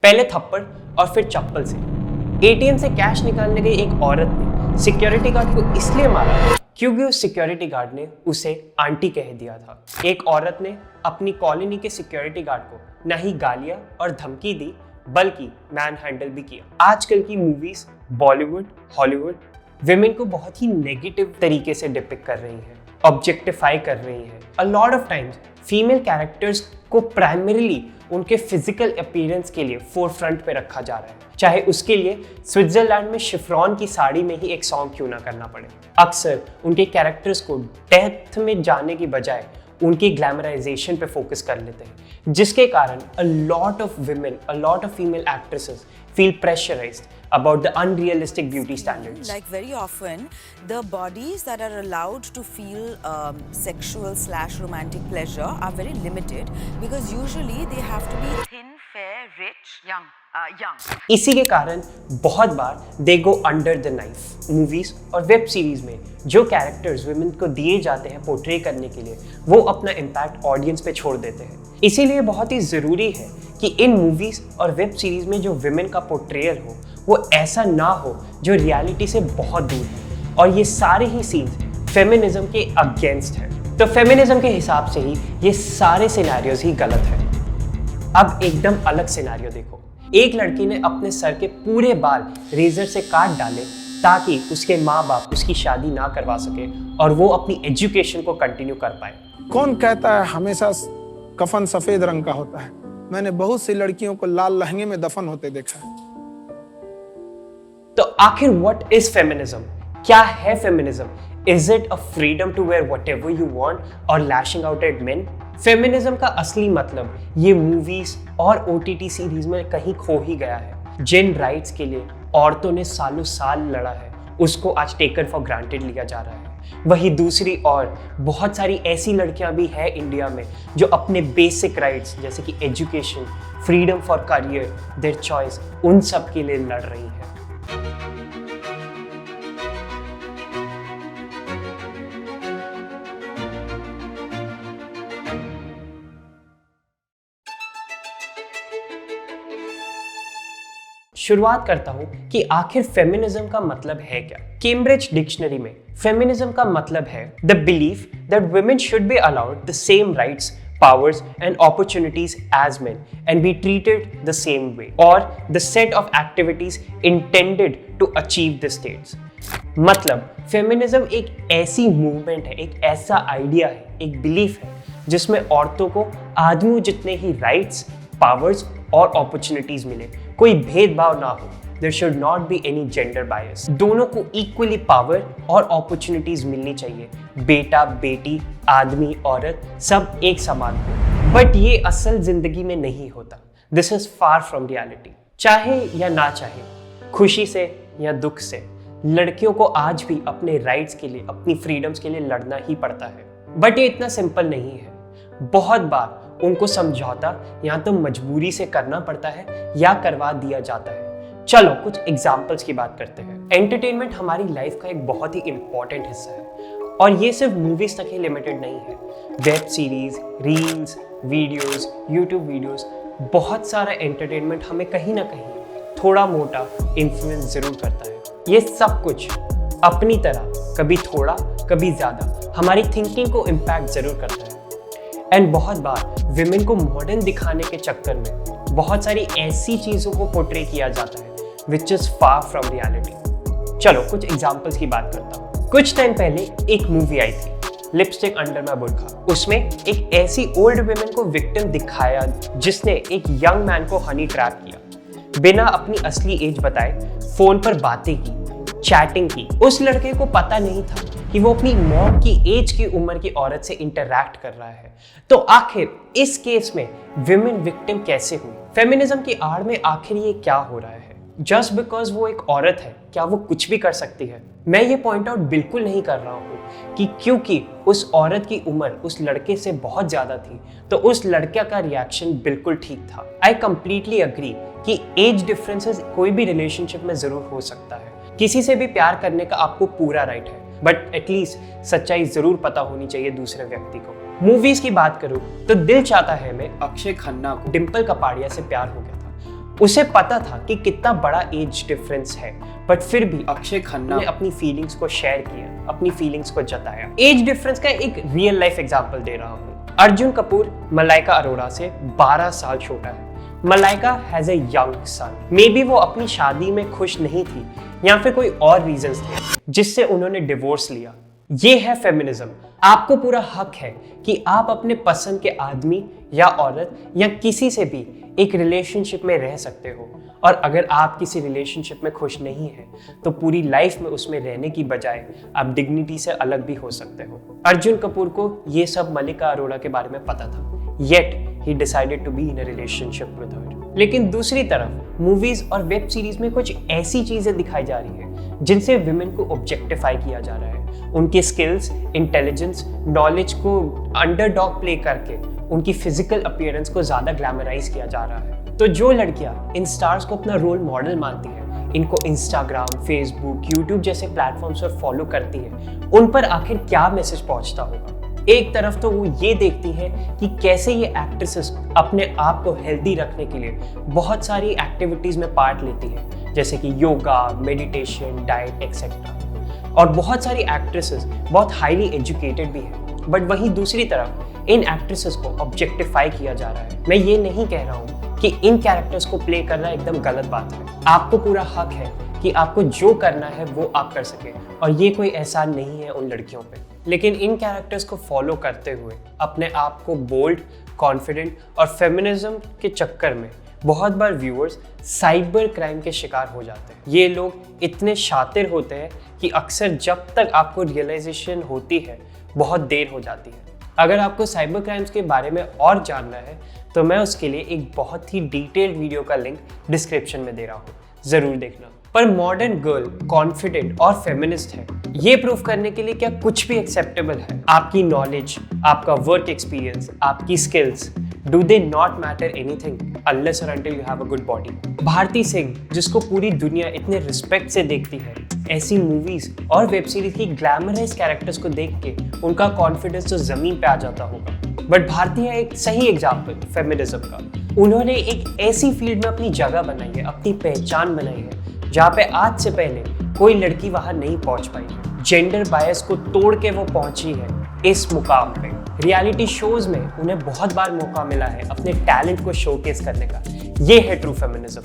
पहले थप्पड़ और फिर चप्पल से। एटीएम से कैश निकालने गई एक औरत ने सिक्योरिटी गार्ड को इसलिए मारा क्योंकि उस सिक्योरिटी गार्ड ने उसे आंटी कह दिया था। एक औरत ने अपनी कॉलोनी के सिक्योरिटी गार्ड को न ही गालियां और धमकी दी बल्कि मैन हैंडल भी किया। आजकल की मूवीज बॉलीवुड, हॉलीवुड विमेन को बहुत ही नेगेटिव तरीके से डिपिक्ट कर रही हैं, ऑब्जेक्टिफाई कर रही हैं। अ lot of times female characters को प्राइमरीली उनके फिजिकल अपीयरेंस के लिए फोरफ्रंट पे रखा जा रहा है, चाहे उसके लिए स्विट्जरलैंड में शिफ्रॉन की साड़ी में ही एक सॉन्ग क्यों ना करना पड़े। अक्सर उनके कैरेक्टर्स को डेप्थ में जाने की बजाय उनकी ग्लैमराइजेशन पे फोकस कर लेते हैं, जिसके कारण अ lot of women, a lot of female actresses feel pressurized about the unrealistic beauty standards. Like very often, the bodies that are allowed to feel sexual/romantic pleasure are very limited because usually they have to be thin, fair, rich, young. इसी के कारण बहुत बार they go under the knife. Movies और web series में जो characters women को दिए जाते हैं पोर्ट्रे करने के लिए, वो अपना इम्पैक्ट ऑडियंस पे छोड़ देते हैं। इसीलिए बहुत ही ज़रूरी है कि इन मूवीज और वेब सीरीज में जो विमेन का पोर्ट्रेयल हो वो ऐसा ना हो जो रियलिटी से बहुत दूर है, और ये सारे ही सीन्स फेमिनिज्म के अगेंस्ट है। तो फेमिनिज्म के हिसाब से ही ये सारे सिनेरियोज ही गलत है। अब एकदम अलग सिनेरियो देखो। एक लड़की ने अपने सर के पूरे बाल रेजर से काट डाले ताकि उसके माँ बाप उसकी शादी ना करवा सके और वो अपनी एजुकेशन को कंटिन्यू कर पाए। कौन कहता है हमेशा कफन सफेद रंग का होता है? मैंने बहुत सी लड़कियों को लाल लहंगे में दफन होते देखा है। तो आखिर व्हाट इज फेमिनिज्म? क्या है feminism? Is it a freedom to wear whatever you want और lashing out at men? Feminism का असली मतलब ये मूवीज और ओटीटी सीरीज में कहीं खो ही गया है। जिन राइट्स के लिए औरतों ने सालों साल लड़ा है उसको आज टेकन फॉर ग्रांटेड लिया जा रहा है। वही दूसरी और बहुत सारी ऐसी लड़कियां भी हैं इंडिया में जो अपने बेसिक राइट्स जैसे कि education, freedom for career, their choice, उन सब के लिए लड़ रही हैं। शुरुआत करता हूं कि आखिर फेमिनिज्म का मतलब है क्या। कैम्ब्रिज डिक्शनरी में फेमिनिज्म का मतलब है the belief that women should be allowed the same rights, powers and opportunities as men and be treated the same way, or the set of activities intended to achieve the states. मतलब feminism एक ऐसी movement है, एक ऐसा idea है, एक belief है जिसमें औरतों को आदमियों जितने ही राइट्स, पावर्स और अपॉर्चुनिटीज मिले, कोई भेदभाव ना हो। There should not be any gender bias. दोनों को इक्वली पावर और अपॉर्चुनिटीज मिलनी चाहिए। बेटा, बेटी, आदमी, औरत सब एक समान हो। बट ये असल जिंदगी में नहीं होता। This is far from reality. चाहे या ना चाहे, खुशी से या दुख से, लड़कियों को आज भी अपने राइट्स के लिए, अपनी फ्रीडम्स के लिए लड़ना ही पड़ता है। बट ये इतना सिंपल नहीं है। बहुत बार उनको समझौता या तो मजबूरी से करना पड़ता है या करवा दिया जाता है। चलो कुछ एग्जाम्पल्स की बात करते हैं। एंटरटेनमेंट हमारी लाइफ का एक बहुत ही इंपॉर्टेंट हिस्सा है, और ये सिर्फ मूवीज तक ही लिमिटेड नहीं है। Web series, reels, videos, YouTube videos, बहुत सारा एंटरटेनमेंट हमें कहीं ना कहीं थोड़ा मोटा इन्फ्लुएंस जरूर करता है। ये सब कुछ अपनी तरह कभी थोड़ा कभी ज़्यादा हमारी थिंकिंग को इम्पैक्ट जरूर करता है। एंड बहुत बार विमेन को मॉडर्न दिखाने के चक्कर में बहुत सारी ऐसी चीज़ों को पोर्ट्रे किया जाता है which is far from reality. चलो कुछ एग्जाम्पल्स की बात करता हूँ। कुछ टाइम पहले एक मूवी आई थी, लिपस्टिक अंडर माय बुर्का। उसमें एक ऐसी ओल्ड वुमेन को विक्टिम दिखाया जिसने एक यंग मैन को हनी ट्रैप किया, बिना अपनी असली एज बताए फोन पर बातें की, चैटिंग की। उस लड़के को पता नहीं था कि वो अपनी मॉम की एज की उम्र की औरत से इंटरैक्ट कर रहा है। तो आखिर इस केस में विमेन विक्टिम कैसे हुई? फेमिनिज्म की आड़ में आखिर ये क्या हो रहा है? जस्ट बिकॉज वो एक औरत है, क्या वो कुछ भी कर सकती है? मैं ये पॉइंट आउट बिल्कुल नहीं कर रहा हूँ कि क्योंकि उस औरत की उम्र उस लड़के से बहुत ज़्यादा थी तो उस लड़के का रिएक्शन बिल्कुल ठीक था। आई कंप्लीटली अग्री कि एज डिफरेंसेस कोई भी रिलेशनशिप में ज़रूर हो सकता है। किसी से भी प्यार करने का आपको पूरा राइट है, बट एटलीस्ट सच्चाई ज़रूर पता होनी चाहिए दूसरे व्यक्ति को। मूवीज़ की बात करूँ तो दिल चाहता है में अक्षय खन्ना को डिम्पल कपाड़िया से प्यार हो गया था। उसे पता था कि कितना बड़ा एज डिफरेंस है, बट फिर भी अक्षय खन्ना ने अपनी फीलिंग्स को शेयर किया, अपनी फीलिंग्स को जताया। एज डिफरेंस का एक रियल लाइफ एग्जांपल दे रहा हूँ। अर्जुन कपूर मलाइका अरोड़ा से 12 साल छोटा है। Malaika has a young son. May be वो अपनी शादी में खुश नहीं थी या फिर कोई और रीजंस थे जिससे उन्होंने डिवोर्स लिया। ये है फेमिनिज्म। आपको पूरा हक है कि आप अपने पसंद के आदमी या औरत या किसी से भी एक रिलेशनशिप में रह सकते हो, और अगर आप किसी रिलेशनशिप में खुश नहीं है तो पूरी लाइफ में उसमें रहने की बजाय आप डिग्निटी से अलग भी हो सकते हो। अर्जुन कपूर को ये सब मलाइका अरोड़ा के बारे में पता था, yet he decided to be in a relationship with her. लेकिन दूसरी तरफ मूवीज और वेब सीरीज में कुछ ऐसी चीजें दिखाई जा रही है जिनसे विमेन को ऑब्जेक्टिफाई किया जा रहा है। उनके स्किल्स, इंटेलिजेंस, नॉलेज को अंडरडॉग प्ले करके उनकी फिजिकल अपीयरेंस को ज्यादा ग्लैमराइज किया जा रहा है। तो जो लड़कियां इन स्टार्स को अपना रोल मॉडल मानती हैं, इनको इंस्टाग्राम, फेसबुक, यूट्यूब जैसे प्लेटफॉर्म्स पर फॉलो करती है, उन पर आखिर क्या मैसेज पहुंचता होगा? एक तरफ तो वो ये देखती है कि कैसे ये एक्ट्रेसेस अपने आप को हेल्दी रखने के लिए बहुत सारी एक्टिविटीज में पार्ट लेती है, जैसे कि योगा, मेडिटेशन, डाइट एक्सेट्रा, और बहुत सारी एक्ट्रेसेस बहुत हाईली एजुकेटेड भी है। बट वहीं दूसरी तरफ इन एक्ट्रेसेस को ऑब्जेक्टिफाई किया जा रहा है। मैं ये नहीं कह रहा हूँ कि इन कैरेक्टर्स को प्ले करना एकदम गलत बात है। आपको पूरा हक है कि आपको जो करना है वो आप कर सके, और ये कोई एहसान नहीं है उन लड़कियों पे। लेकिन इन कैरेक्टर्स को फॉलो करते हुए अपने आप को बोल्ड, कॉन्फिडेंट और फेमिनिज्म के चक्कर में बहुत बार व्यूअर्स साइबर क्राइम के शिकार हो जाते हैं। ये लोग इतने शातिर होते हैं कि अक्सर जब तक आपको रियलाइजेशन होती है बहुत देर हो जाती है। अगर आपको साइबर क्राइम्स के बारे में और जानना है तो मैं उसके लिए एक बहुत ही डिटेल्ड वीडियो का लिंक डिस्क्रिप्शन में दे रहा हूँ, ज़रूर देखना। पर मॉडर्न गर्ल कॉन्फिडेंट और फेमिनिस्ट है, ये प्रूव करने के लिए क्या कुछ भी एक्सेप्टेबल है? आपकी नॉलेज, आपका वर्क एक्सपीरियंस, आपकी skills, do they not matter anything unless और until you have a good body? Bharti Singh, जिसको पूरी दुनिया इतने रिस्पेक्ट से देखती है, ऐसी मूवीज और वेब सीरीज की ग्लैमरस कैरेक्टर्स को देख के उनका कॉन्फिडेंस तो जमीन पे आ जाता होगा। बट भारती है एक सही एग्जाम्पल फेमिनिज्म का। उन्होंने एक ऐसी फील्ड में अपनी जगह बनाई है, अपनी पहचान बनाई है, जहाँ पे आज से पहले कोई लड़की वहां नहीं पहुंच पाई है। जेंडर बायस को तोड़ के वो पहुंची है इस मुकाम पे। रियलिटी शोज में उन्हें बहुत बार मौका मिला है अपने टैलेंट को शोकेस करने का। ये है ट्रू फेमिनिज्म।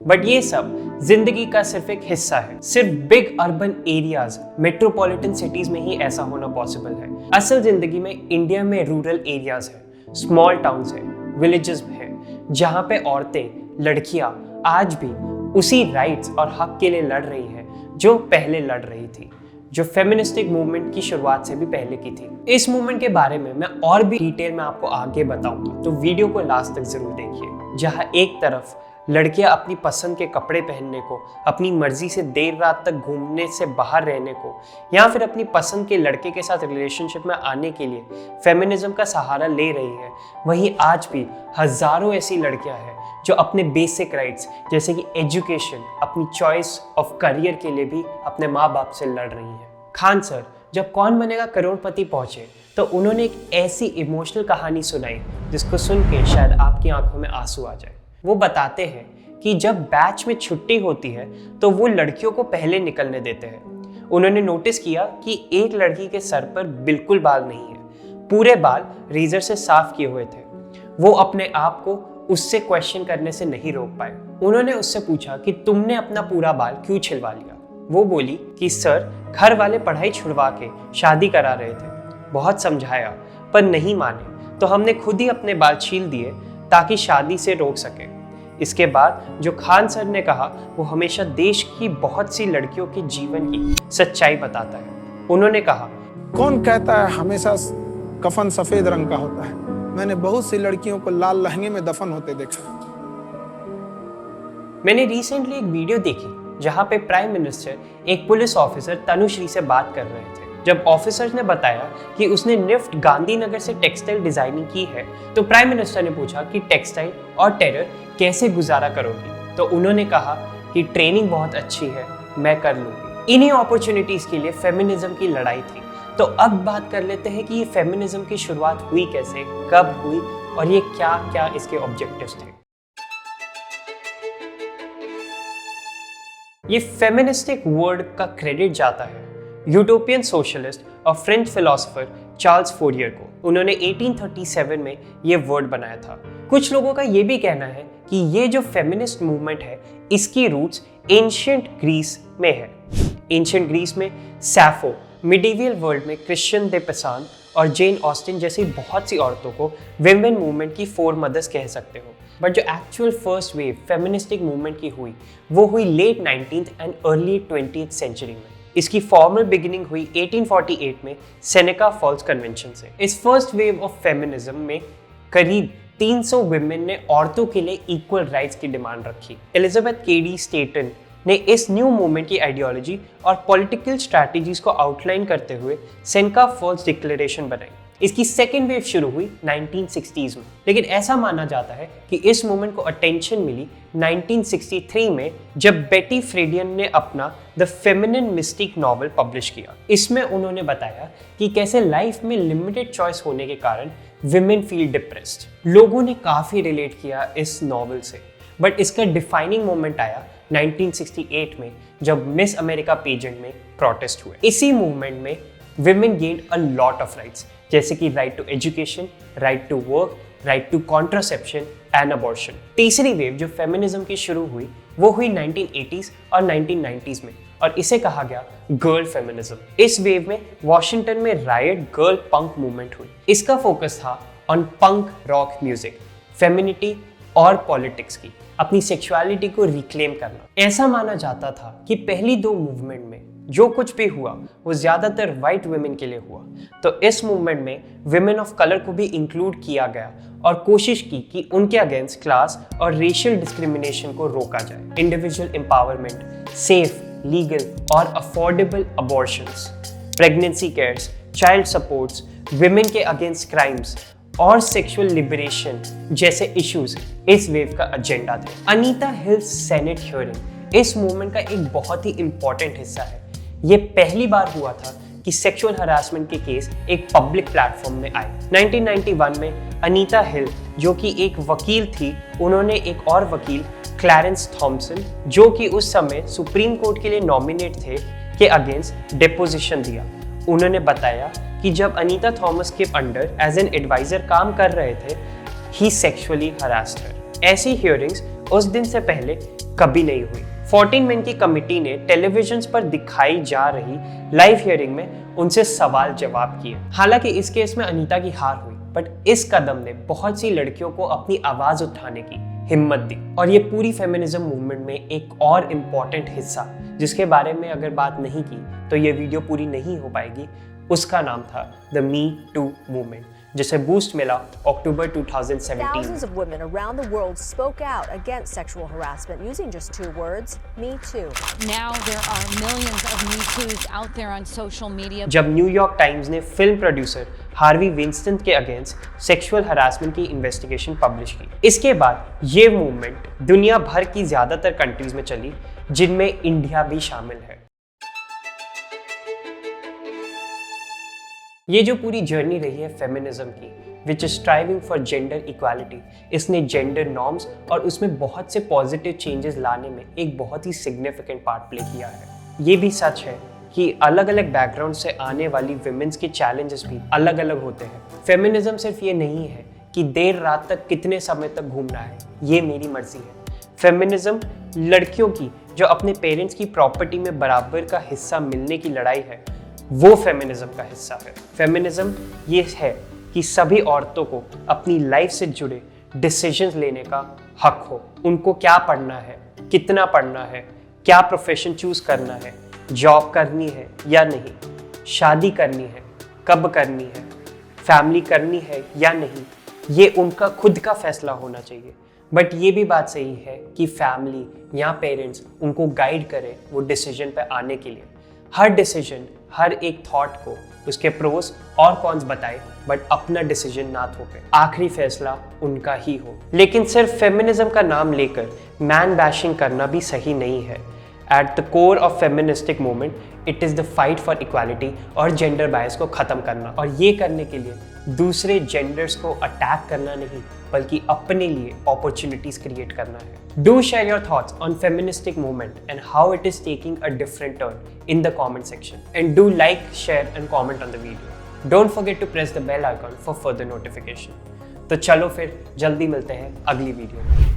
बट ये सब जिंदगी का सिर्फ एक हिस्सा है। सिर्फ big urban areas, metropolitan cities में ही ऐसा होना पॉसिबल है। असल जिंदगी में इंडिया में रूरल एरियाज है, स्मॉल टाउन्स है, विलेजेस है, जहाँ पे औरतें, लड़कियां आज भी उसी राइट्स और हक के लिए लड़ रही है जो पहले लड़ रही थी, जो फेमिनिस्टिक मूवमेंट की शुरुआत से भी पहले की थी। इस मूवमेंट के बारे में मैं और भी डिटेल में आपको आगे बताऊंगा, तो वीडियो को लास्ट तक जरूर देखिए। जहाँ एक तरफ लड़कियां अपनी पसंद के कपड़े पहनने को, अपनी मर्जी से देर रात तक घूमने से बाहर रहने को, या फिर अपनी पसंद के लड़के के साथ रिलेशनशिप में आने के लिए फेमिनिज्म का सहारा ले रही है, वहीं आज भी हजारों ऐसी लड़कियां हैं जो अपने बेसिक राइट्स जैसे कि एजुकेशन, अपनी चॉइस ऑफ करियर के लिए भी अपने माँ बाप से लड़ रही हैं। खान सर जब कौन बनेगा करोड़पति पहुंचे तो उन्होंने एक ऐसी इमोशनल कहानी सुनाई जिसको सुन के शायद आपकी आंखों में आंसू आ जाए। वो बताते हैं कि जब बैच में छुट्टी होती है तो वो लड़कियों को पहले निकलने देते हैं। उन्होंने नोटिस किया कि एक लड़की के सर पर बिल्कुल बाल नहीं है, पूरे बाल रेजर से साफ किए हुए थे। वो अपने आप को उससे क्वेश्चन करने से नहीं रोक पाए। उन्होंने उससे पूछा कि तुमने अपना पूरा बाल क्यों छिलवा लिया? वो बोली कि सर, घर वाले पढ़ाई छुड़वा के शादी करा रहे थे। बहुत समझाया पर नहीं माने, तो हमने खुद ही अपने बाल छील दिए ताकि शादी से रोक सके। इसके बाद जो खान सर ने कहा वो हमेशा देश की बहुत सी लड़कियों के जीवन की सच्चाई बताता है। उन्होंने कहा, कौन कहता है हमेशा कफन सफेद रंग का होता है? मैंने बहुत सी लड़कियों को लाल लहंगे में दफन होते देखा। मैंने रिसेंटली एक वीडियो देखी जहां पे प्राइम मिनिस्टर एक पुलिस ऑफिसर तनुश्री से बात कर रहे थे। जब ऑफिसर ने बताया कि उसने निफ्ट गांधीनगर से टेक्सटाइल डिजाइनिंग की है तो प्राइम मिनिस्टर ने पूछा कि टेक्सटाइल और टेरर कैसे गुजारा करोगी? तो उन्होंने कहा कि ट्रेनिंग बहुत अच्छी है, मैं कर लूंगी। इन्हीं अपॉर्चुनिटीज के लिए फेमिनिज्म की लड़ाई थी। तो अब बात कर लेते हैं कि ये फेमिनिज्म की शुरुआत हुई कैसे, कब हुई और ये क्या क्या इसके ऑब्जेक्टिव्स थे। ये फेमिनिस्टिक वर्ड का क्रेडिट जाता है यूटोपियन सोशलिस्ट और फ्रेंच फिलोसोफर चार्ल्स फोरियर को। उन्होंने 1837 में ये वर्ड बनाया था। कुछ लोगों का ये भी कहना है कि ये जो फेमिनिस्ट मूवमेंट है इसकी रूट्स एंशिएंट ग्रीस में है। एंशिएंट ग्रीस में सैफो, मिडिवियल वर्ल्ड में क्रिश्चियन दे पिसान और जेन ऑस्टिन जैसी बहुत सी औरतों को विमेन मूवमेंट की फोर मदर्स कह सकते हो। बट जो actual first wave feministic movement की हुई वो हुई late 19th and early 20th century में। इसकी फॉर्मल बिगिनिंग हुई 1848 में सेनेका फॉल्स कन्वेंशन से। इस फर्स्ट वेव ऑफ फेमिनिज्म में करीब 300 विमेन ने औरतों के लिए इक्वल राइट्स की डिमांड रखी। एलिजाबेथ केडी स्टेटन ने इस न्यू मूवमेंट की आइडियोलॉजी और पॉलिटिकल स्ट्रैटेजीज को आउटलाइन करते हुए सेनेका फॉल्स डिक्लेरेशन बनाई। इसकी सेकेंड वेव शुरू हुई 1960s में, लेकिन ऐसा माना जाता है कि इस मूवमेंट को अटेंशन मिली 1963 में जब बेटी फ्रेडियन ने अपना the feminine mistake novel publish किया। इसमें उन्होंने बताया कि कैसे लाइफ में लिमिटेड चॉइस होने के कारण विमेन फील डिप्रेस्ड। लोगों ने काफी रिलेट किया इस नॉवल से, बट इसका डिफाइनिंग मोमेंट आया 1968 में जब मिस अमेरिका पेजेंट में प्रोटेस्ट हुए। इसी मूवमेंट में women gained a lot of rights, जैसे कि right to education, right to work, right to contraception and abortion. तीसरी वेव जो फेमिनिज्म की शुरू हुई वो हुई 1980s और 1990s में, और इसे कहा गया गर्ल फेमिनिज्म। इस वेव में वॉशिंगटन में रायट गर्ल पंक मूवमेंट हुई। इसका फोकस था on punk rock music, femininity और पॉलिटिक्स की, अपनी सेक्सुअलिटी को रिक्लेम करना। ऐसा माना जाता था कि पहली दो मूवमेंट में जो कुछ भी हुआ वो ज्यादातर वाइट वुमेन के लिए हुआ, तो इस मूवमेंट में विमेन ऑफ कलर को भी इंक्लूड किया गया और कोशिश की कि उनके अगेंस्ट क्लास और रेशियल डिस्क्रिमिनेशन को रोका जाए। इंडिविजुअल एम्पावरमेंट, सेफ, लीगल और affordable abortions, pregnancy cares, child supports, women के अगेंस्ट क्राइम्स और सेक्सुअल लिबरेशन जैसे इश्यूज इस वेव का एजेंडा थे। अनीता हिल्स सेनेट हियरिंग इस मूवमेंट का एक बहुत ही इंपॉर्टेंट हिस्सा है। ये पहली बार हुआ था कि सेक्सुअल हरासमेंट के केस एक पब्लिक प्लेटफॉर्म में आए। 1991 में अनीता हिल जो कि एक वकील थी, उन्होंने एक और वकील क्लैरेंस थॉमसन जो कि उस समय सुप्रीम कोर्ट के लिए नॉमिनेट थे के अगेंस्ट डिपोजिशन दिया। उन्होंने बताया कि जब अनीता थॉमस के अंडर एज एन एडवाइजर काम कर रहे थे, ही सेक्सुअली हरास्ड हर। ऐसी हियरिंग्स उस दिन से पहले कभी नहीं हुई। 14 मेन की कमिटी ने टेलीविजन पर दिखाई जा रही लाइव हियरिंग में उनसे सवाल जवाब किए। हालांकि इस केस में अनीता की हार हुई, बट इस कदम ने बहुत सी लड़कियों को अपनी आवाज उठाने की हिम्मत दी। और ये पूरी फेमिनिज्म मूवमेंट में एक और इम्पॉर्टेंट हिस्सा जिसके बारे में अगर बात नहीं की तो ये वीडियो पूरी नहीं हो पाएगी, उसका नाम था द मी टू मूवमेंट, जिसे बूस्ट मिला अक्टूबर 2017। Thousands of women around the world spoke out against sexual harassment using just two words, Me Too. Now there are millions of Me Too's out there on social media. जब New York times ने film producer Harvey Winston के against sexual harassment की investigation publish की, इसके बाद ये movement दुनिया भर की ज्यादातर कंट्रीज में चली, जिनमें इंडिया भी शामिल है। ये जो पूरी जर्नी रही है फेमिनिज्म की, which is striving for gender equality, इसने जेंडर नॉर्म्स और उसमें बहुत से पॉजिटिव चेंजेस लाने में एक बहुत ही सिग्निफिकेंट पार्ट प्ले किया है। ये भी सच है कि अलग अलग बैकग्राउंड से आने वाली विमेंस के चैलेंजेस भी अलग अलग होते हैं। फेमिनिज्म सिर्फ ये नहीं है कि देर रात तक कितने समय तक घूमना है, ये मेरी मर्जी है। फेमिनिज्म लड़कियों की जो अपने पेरेंट्स की प्रॉपर्टी में बराबर का हिस्सा मिलने की लड़ाई है, वो फेमिनिज्म का हिस्सा है। फेमिनिज्म ये है कि सभी औरतों को अपनी लाइफ से जुड़े डिसीजंस लेने का हक हो। उनको क्या पढ़ना है, कितना पढ़ना है, क्या प्रोफेशन चूज करना है, जॉब करनी है या नहीं, शादी करनी है, कब करनी है, फैमिली करनी है या नहीं, ये उनका खुद का फैसला होना चाहिए। बट ये भी बात सही है कि फैमिली या पेरेंट्स उनको गाइड करें वो डिसीजन पे आने के लिए। हर डिसीजन, हर एक थॉट को उसके प्रोस और कॉन्स बताए, बट अपना डिसीजन ना थोपे। आखिरी फैसला उनका ही हो। लेकिन सिर्फ फेमिनिज्म का नाम लेकर मैन बैशिंग करना भी सही नहीं है। At the core of feministic movement, it is the fight for equality और gender bias को खत्म करना, और ये करने के लिए दूसरे genders को attack करना नहीं, बल्कि अपने लिए opportunities create करना है। Do share your thoughts on feministic movement and how it is taking a different turn in the comment section, and do like, share and comment on the video. Don't forget to press the bell icon for further notification. तो चलो फिर जल्दी मिलते हैं अगली video में।